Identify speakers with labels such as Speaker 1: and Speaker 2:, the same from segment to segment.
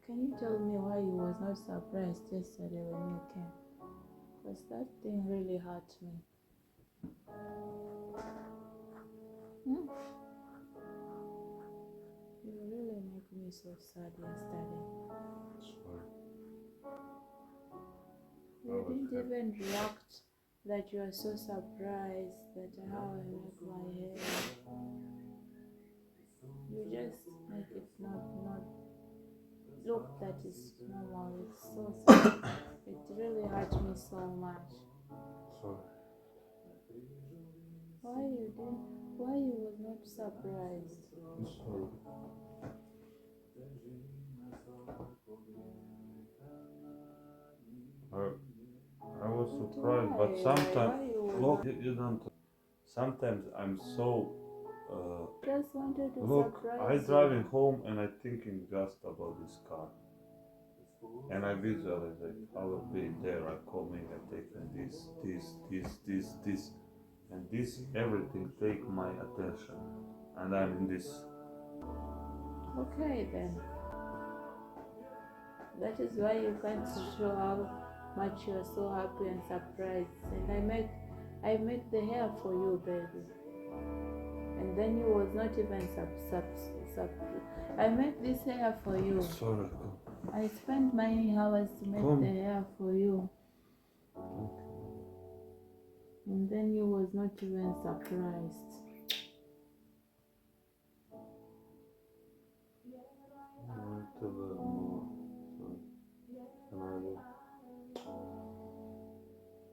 Speaker 1: Can you tell me why you was not surprised yesterday when you came? Because that thing really hurt me. You really make me so sad yesterday.
Speaker 2: Sorry.
Speaker 1: You didn't even react that you are so surprised that how I make my hair. You just make it not look that is normal. It's so sad. It really hurt me so much.
Speaker 2: Sorry.
Speaker 1: Why you was not surprised?
Speaker 2: I'm sorry. I was surprised, but sometimes look, you don't. Sometimes I'm so.
Speaker 1: Just wanted to
Speaker 2: Look,
Speaker 1: surprise
Speaker 2: I'm
Speaker 1: you.
Speaker 2: driving home and I'm thinking just about this car. And I visualize like I will be there, I'm coming and taking this. And this everything take my attention. And I'm in this.
Speaker 1: Okay then. That is why you can't show how much you are so happy and surprised. And I make the hair for you, baby. And then you was not even I make this hair for you.
Speaker 2: Sorry.
Speaker 1: I spent many hours to make the hair for you. And then you was not even surprised.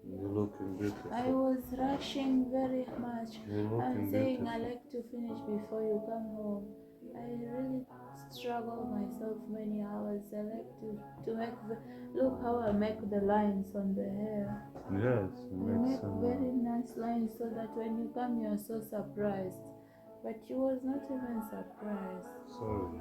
Speaker 2: You're looking beautiful.
Speaker 1: I was rushing very much. I'm saying
Speaker 2: beautiful.
Speaker 1: I like to finish before you come home. I really struggle myself many hours. I like to make look how I make the lines on the hair.
Speaker 2: Yes,
Speaker 1: I make very nice lines so that when you come you are so surprised. But you was not even surprised.
Speaker 2: Sorry.